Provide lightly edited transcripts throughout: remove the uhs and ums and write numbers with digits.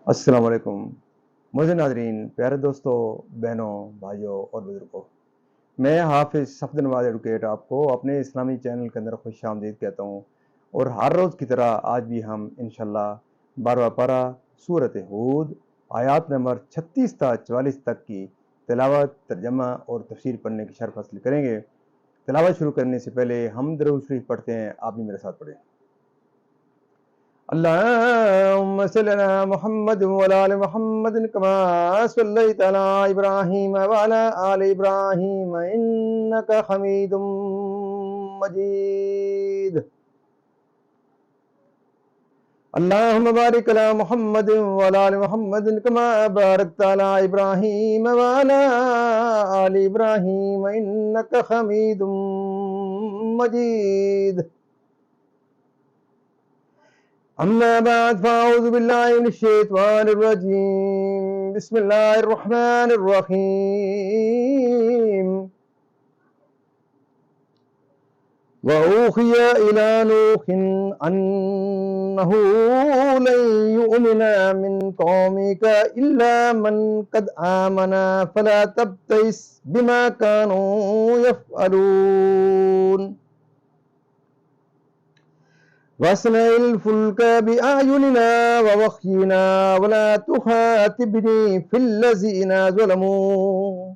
السلام علیکم معزز ناظرین، پیارے دوستوں، بہنوں، بھائیوں اور بزرگوں، میں حافظ صفد نواز ایڈوکیٹ آپ کو اپنے اسلامی چینل کے اندر خوش آمدید کہتا ہوں، اور ہر روز کی طرح آج بھی ہم انشاءاللہ 12واں پارہ سورۃ ہود آیات نمبر 36 تا 44 تک کی تلاوت، ترجمہ اور تفسیر پڑھنے کی شرف حاصل کریں گے۔ تلاوت شروع کرنے سے پہلے ہم درود شریف پڑھتے ہیں، آپ بھی میرے ساتھ پڑھیں۔ اللهم صل على محمد وعلى آل محمد كما صليت على إبراهيم وعلى آل إبراهيم إنك حميد مجيد. اللهم بارك على محمد وعلى آل محمد كما باركت على إبراهيم وعلى آل إبراهيم إنك حميد مجيد. أما بعد فأعوذ بالله من الشيطان الرجيم. بسم الله الرحمن الرحيم. وأوحي إلى نوح أنه لن يؤمن من قومك إلا من قد آمن فلا تبتئس بما كانوا يفعلون. واصنع الفلك بأعيننا ووحينا ولا تخاطبني في الذين ظلموا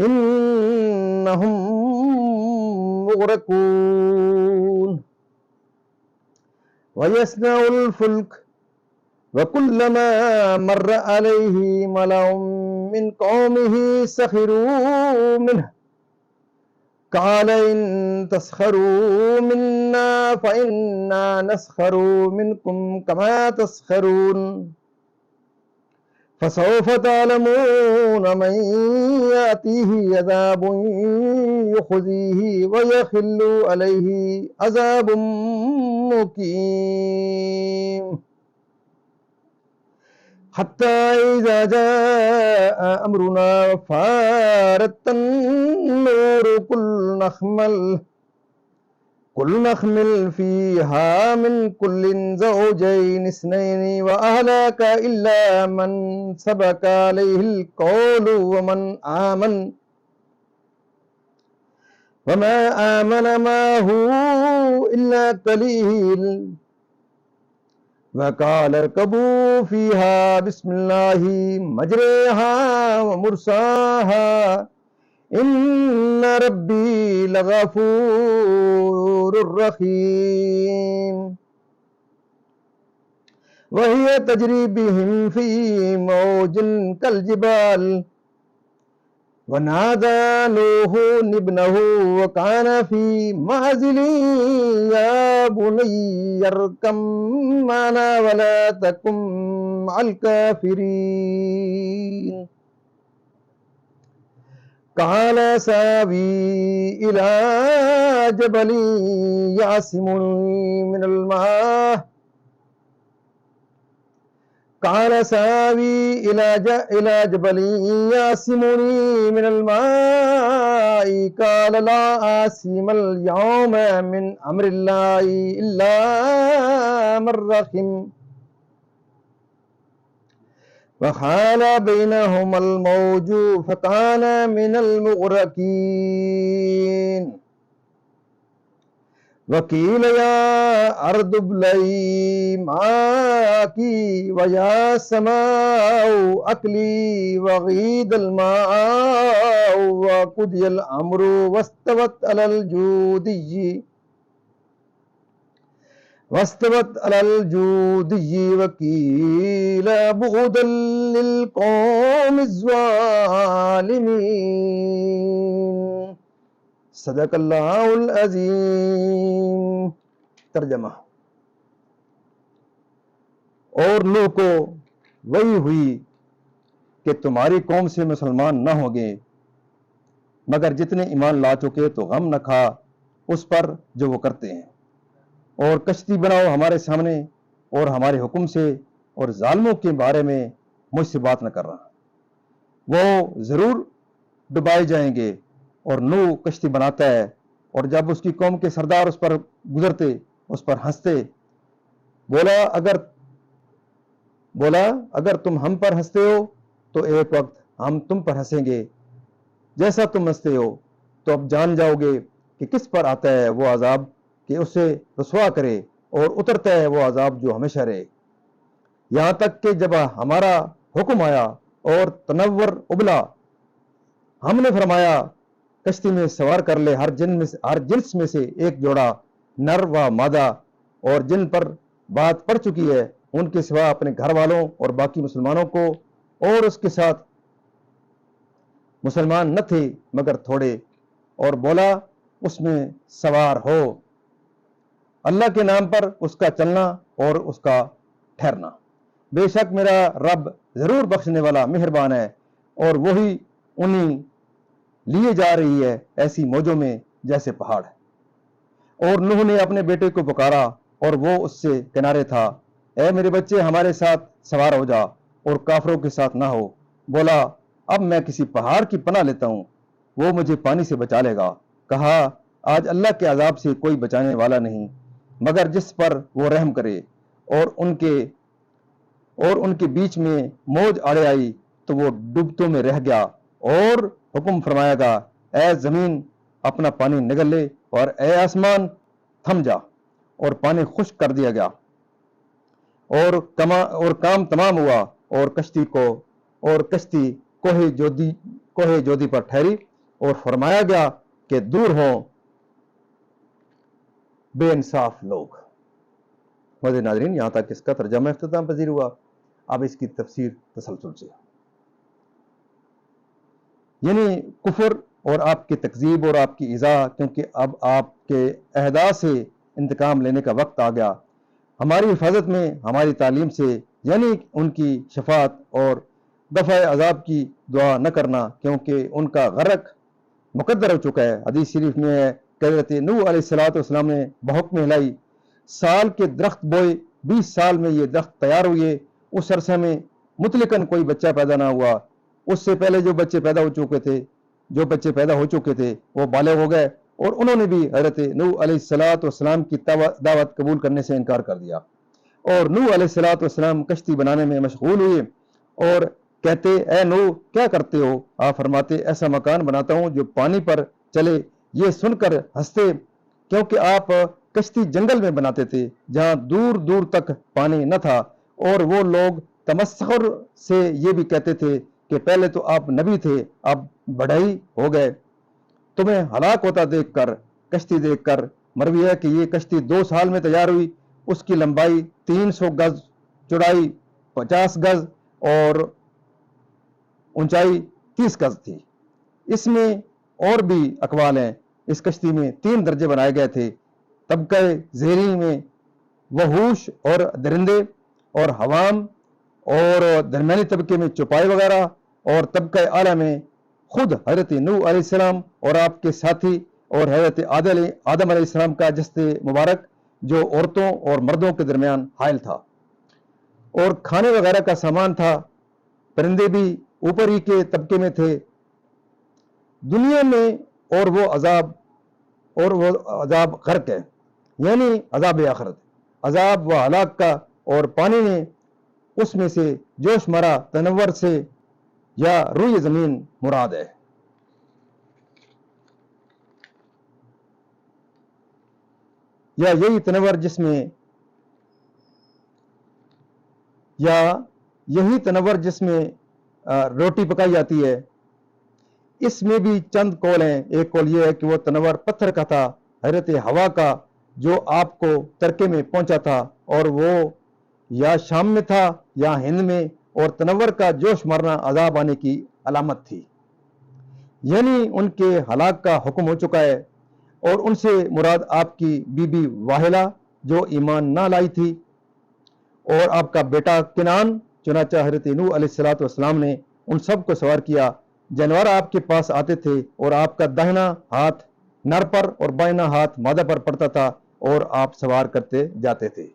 إنهم مغرقون. ويصنع الفلك وكلما مر عليه ملأ من قومه سخروا منه قال إن تسخروا منا فإنا نسخر منكم كما تسخرون. فسوف تعلمون من يأتيه عذاب يخزيه ويحل عليه عذاب مقيم. حتى إذا جاء أمرنا وفارت النور قل نحمل فيها من كل زوجين اثنين وأهلك إلا من سبق عليه القول وما آمن معه إلا قليل. وقال اركبوا فيها بسم الله مجريها ومرساها إن ربي لغفور رحيم. وهي تجري بهم في موج كالجبال ونادى نوح ابنه وكان في معزل يا بني اركب معنا ولا تكن مع الكافرين. قال ساوي إلى جبل يعصمني من الماء قال ساوي إلى جبل يعصمني من الماء قال لا عاصم اليوم من أمر الله إلا من رحم. وحال بينهما الموج فكان من المغرقين. وقيل يا أرض ابلعي ماءك ويا سماء أقلعي وغيض الماء وقضي الأمر واستوت على الجودي وقيل بعدا للقوم الظالمين. صدق اللہ العظیم. ترجمہ. اور نوح کو وہی ہوئی کہ تمہاری قوم سے مسلمان نہ ہوں گے مگر جتنے ایمان لا چکے، تو غم نہ کھا اس پر جو وہ کرتے ہیں، اور کشتی بناؤ ہمارے سامنے اور ہمارے حکم سے، اور ظالموں کے بارے میں مجھ سے بات نہ کر رہا، وہ ضرور ڈبائے جائیں گے. اور نوح کشتی بناتا ہے، اور جب اس کی قوم کے سردار اس پر گزرتے اس پر ہنستے، بولا اگر بولا اگر تم ہم پر ہنستے ہو تو ایک وقت ہم تم پر ہنسیں گے، جیسا تم ہنستے ہو تو اب جان جاؤ گے کہ کس پر آتا ہے وہ عذاب کہ اسے رسوا کرے، اور اترتا ہے وہ عذاب جو ہمیشہ رہے۔ یہاں تک کہ جب ہمارا حکم آیا اور تنور ابلا، ہم نے فرمایا کشتی میں سوار کر لے ہر جنس میں سے ایک جوڑا، نر و مادہ، اور جن پر بات پڑ چکی ہے ان کے سوا اپنے گھر والوں اور باقی مسلمانوں کو، اور اس کے ساتھ مسلمان نہ تھے مگر تھوڑے، اور بولا اس میں سوار ہو اللہ کے نام پر اس کا چلنا اور اس کا ٹھہرنا، بے شک میرا رب ضرور بخشنے والا مہربان ہے، اور وہی انہیں لیے جا رہی ہے ایسی موجوں میں جیسے پہاڑ ہے۔ اور نوح نے اپنے بیٹے کو پکارا اور وہ اس سے کنارے تھا، اے میرے بچے ہمارے ساتھ سوار ہو جا اور کافروں کے ساتھ نہ ہو۔ بولا اب میں کسی پہاڑ کی پناہ لیتا ہوں، وہ مجھے پانی سے بچا لے گا۔ کہا آج اللہ کے عذاب سے کوئی بچانے والا نہیں مگر جس پر وہ رحم کرے، اور ان کے بیچ میں موج آڑے آئی تو وہ ڈوبتوں میں رہ گیا، اور حکم فرمایا گا اے زمین اپنا پانی نگل لے، اور اے آسمان تھم جا، اور پانی خشک کر دیا گیا، اور کام تمام ہوا، اور کشتی کوہ جودی پر ٹھہری، اور فرمایا گیا کہ دور ہوں بے انصاف لوگ۔ مزید ناظرین یہاں تک اس کا ترجمہ اختتام پذیر ہوا، اب اس کی تفسیر تسلسل سے، یعنی کفر اور آپ کی تکذیب اور آپ کی ایذا، کیونکہ اب آپ کے اہدا سے انتقام لینے کا وقت آ گیا، ہماری حفاظت میں ہماری تعلیم سے، یعنی ان کی شفاعت اور دفع عذاب کی دعا نہ کرنا، کیونکہ ان کا غرق مقدر ہو چکا ہے۔ حدیث شریف میں ہے کہ حضرت نوح علیہ السلام نے بحکم الہی سال کے درخت بوئے، 20 سال میں یہ درخت تیار ہوئے، اس عرصے میں مطلقاً کوئی بچہ پیدا نہ ہوا، اس سے پہلے جو بچے پیدا ہو چکے تھے وہ بالغ ہو گئے، اور انہوں نے بھی حضرت نوح علیہ السلام کی دعوت قبول کرنے سے انکار کر دیا، اور نوح علیہ السلام کشتی بنانے میں مشغول ہوئے، اور کہتے اے نوح کیا کرتے ہو؟ آپ فرماتے ایسا مکان بناتا ہوں جو پانی پر چلے۔ یہ سن کر ہنستے، کیونکہ آپ کشتی جنگل میں بناتے تھے جہاں دور دور تک پانی نہ تھا، اور وہ لوگ تمسخر سے یہ بھی کہتے تھے کہ پہلے تو آپ نبی تھے، اب بڑھئی ہو گئے۔ تمہیں ہلاک ہوتا دیکھ کر، کشتی دیکھ کر، مروی ہے کہ یہ کشتی 2 سال میں تیار ہوئی، اس کی لمبائی 300 گز، چوڑائی 50 گز اور اونچائی 30 گز تھی۔ اس میں اور بھی اقوال ہیں۔ اس کشتی میں 3 درجے بنائے گئے تھے، طبقہ زیریں میں وحوش اور درندے اور حوام، اور درمیانی طبقے میں چوپائے وغیرہ، اور طبقہ اعلیٰ میں خود حضرت نوح علیہ السلام اور آپ کے ساتھی، اور حضرت آدم علیہ السلام کا جسد مبارک جو عورتوں اور مردوں کے درمیان حائل تھا، اور کھانے وغیرہ کا سامان تھا۔ پرندے بھی اوپر ہی کے طبقے میں تھے۔ دنیا میں اور وہ عذاب غرق ہے، یعنی عذاب آخرت، عذاب و ہلاک کا، اور پانی نے اس میں سے جوش مرا، تنور سے یا روئی زمین مراد ہے۔ یا یہی تنور جس میں روٹی پکائی جاتی ہے۔ اس میں بھی چند قول ہیں۔ ایک قول یہ ہے کہ وہ تنور پتھر کا تھا، حضرت ہوا کا، جو آپ کو ترکے میں پہنچا تھا، اور وہ یا شام میں تھا یا ہند میں، اور تنور کا جوش مرنا عذاب آنے کی علامت تھی، یعنی ان کے ہلاک کا حکم ہو چکا ہے۔ اور ان سے مراد آپ کی بی بی واحلہ جو ایمان نہ لائی تھی، اور آپ کا بیٹا کنان۔ چنانچہ حضرت نوح علیہ السلام نے ان سب کو سوار کیا۔ جانور آپ کے پاس آتے تھے، اور آپ کا داہنا ہاتھ نر پر اور بائنا ہاتھ مادہ پر پڑتا تھا، اور آپ سوار کرتے جاتے تھے۔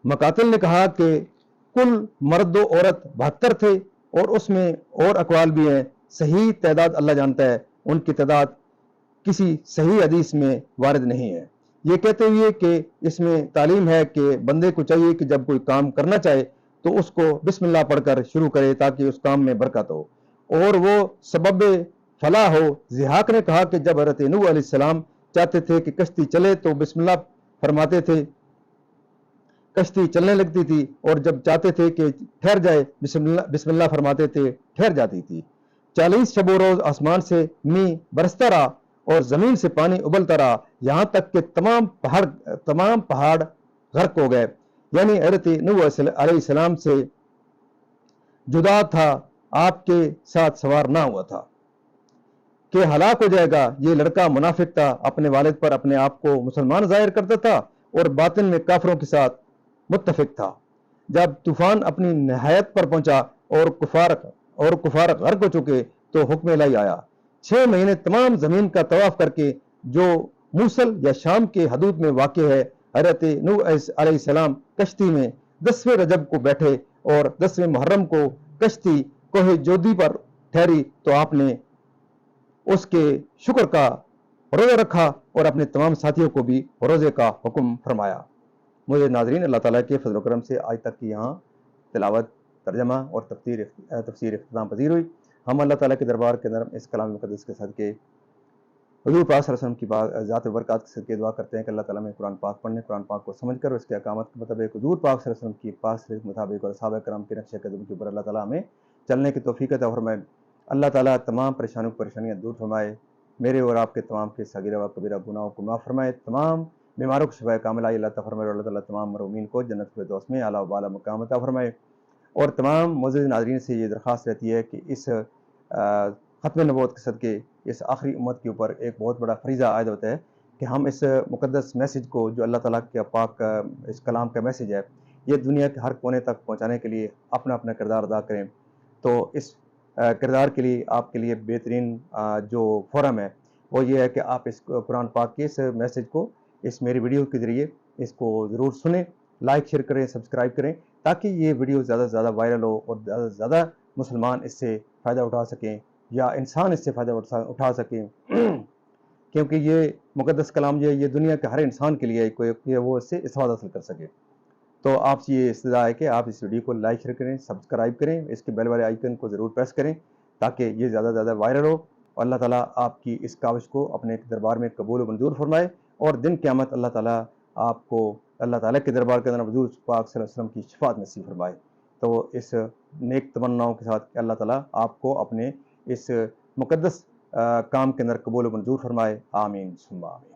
مقاتل نے کہا کہ کل مرد و عورت 72 تھے، اور اس میں اور اقوال بھی ہیں، صحیح تعداد اللہ جانتا ہے، ان کی تعداد کسی صحیح حدیث میں وارد نہیں ہے۔ یہ کہتے ہوئے کہ اس میں تعلیم ہے کہ بندے کو چاہیے کہ جب کوئی کام کرنا چاہے تو اس کو بسم اللہ پڑھ کر شروع کرے تاکہ اس کام میں برکت ہو اور وہ سبب فلاح ہو۔ ضحاک نے کہا کہ جب حضرت نوح علیہ السلام چاہتے تھے کہ کشتی چلے تو بسم اللہ فرماتے تھے، کشتی چلنے لگتی تھی، اور جب چاہتے تھے کہ ٹھہر جائے بسم اللہ فرماتے تھے، ٹھہر جاتی تھی۔ 40 شب و روز آسمان سے میہ برستا رہا اور زمین سے پانی ابلتا رہا، یہاں تک کہ تمام پہاڑ غرق ہو گئے۔ یعنی حضرت نوح علیہ السلام سے جدا تھا، آپ کے ساتھ سوار نہ ہوا تھا کہ ہلاک ہو جائے گا۔ یہ لڑکا منافق تھا، اپنے والد پر اپنے آپ کو مسلمان ظاہر کرتا تھا اور باطن میں کافروں کے ساتھ متفق تھا۔ جب طوفان اپنی نہایت پر پہنچا اور کفار غرق ہو چکے تو حکم الہی آیا۔ 6 مہینے تمام زمین کا طواف کر کے، جو موصل یا شام کے حدود میں واقع ہے، حضرت نوح علیہ السلام کشتی میں 10ویں رجب کو بیٹھے اور 10ویں محرم کو کشتی کوہ جودی پر ٹھہری تو آپ نے اس کے شکر کا روزہ رکھا اور اپنے تمام ساتھیوں کو بھی روزے کا حکم فرمایا۔ مجھے ناظرین، اللہ تعالیٰ کے فضل و کرم سے آج تک کی یہاں تلاوت، ترجمہ اور تفسیر اختتام پذیر ہوئی۔ ہم اللہ تعالیٰ کے دربار کے اندر اس کلام مقدس کے صدقے حضور پاک صلی اللہ علیہ وسلم کی ذات و برکات کے صدقے دعا کرتے ہیں کہ اللہ تعالیٰ میں قرآن پاک پڑھنے، قرآن پاک کو سمجھ کر اس کے احکامات کے مطابق حضور پاک صلی اللہ علیہ وسلم کی پاک سے مطابق اور صحابہ کرام کے نقش قدم کے اوپر اللہ تعالیٰ ہمیں چلنے کی توفیق عطا فرمائے۔ اللہ تعالیٰ تمام پریشانیاں دور فرمائے، میرے اور آپ کے تمام کے صغیرہ و کبیرہ گناہوں کو معاف فرمائے، تمام بیماروں کو شفا کاملہ اللہ تعالیٰ فرمائے، اور اللہ تعالیٰ تمام مرحومین کو جنت الفردوس میں اعلیٰ و بالا مقام عطا فرمائے۔ اور تمام معزز ناظرین سے یہ درخواست رہتی ہے کہ اس ختم نبوت کے صدقے اس آخری امت کے اوپر ایک بہت بڑا فریضہ عائد ہوتا ہے کہ ہم اس مقدس میسیج کو، جو اللہ تعالیٰ کے پاک اس کلام کا میسیج ہے، یہ دنیا کے ہر کونے تک پہنچانے کے لیے اپنا اپنا کردار ادا کریں۔ تو اس کردار کے لیے آپ کے لیے بہترین جو فورم ہے وہ یہ ہے کہ آپ اس قرآن پاک کے اس میسیج کو اس میری ویڈیو کے ذریعے اس کو ضرور سنیں، لائک شیئر کریں، سبسکرائب کریں، تاکہ یہ ویڈیو زیادہ سے زیادہ وائرل ہو اور زیادہ سے زیادہ مسلمان اس سے فائدہ اٹھا سکیں یا انسان اس سے فائدہ اٹھا سکیں، کیونکہ یہ مقدس کلام جو ہے یہ دنیا کے ہر انسان کے لیے کہ وہ اس سے استفادہ حاصل کر سکے۔ تو آپ سے یہ استدعا ہے کہ آپ اس ویڈیو کو لائک شیئر کریں، سبسکرائب کریں، اس کے بیل والے آئیکن کو ضرور پریس کریں تاکہ یہ زیادہ سے زیادہ وائرل ہو، اور اللہ تعالیٰ آپ کی اس کاوش کو اپنے دربار میں قبول و منظور فرمائے، اور دن قیامت اللہ تعالیٰ آپ کو اللہ تعالیٰ کے دربار کے اندر حضور پاک صلی اللہ علیہ وسلم کی شفاعت نصیب فرمائے۔ تو اس نیک تمناؤں کے ساتھ کہ اللہ تعالیٰ آپ کو اپنے اس مقدس کام کے اندر قبول و منظور فرمائے، آمین ثم آمین۔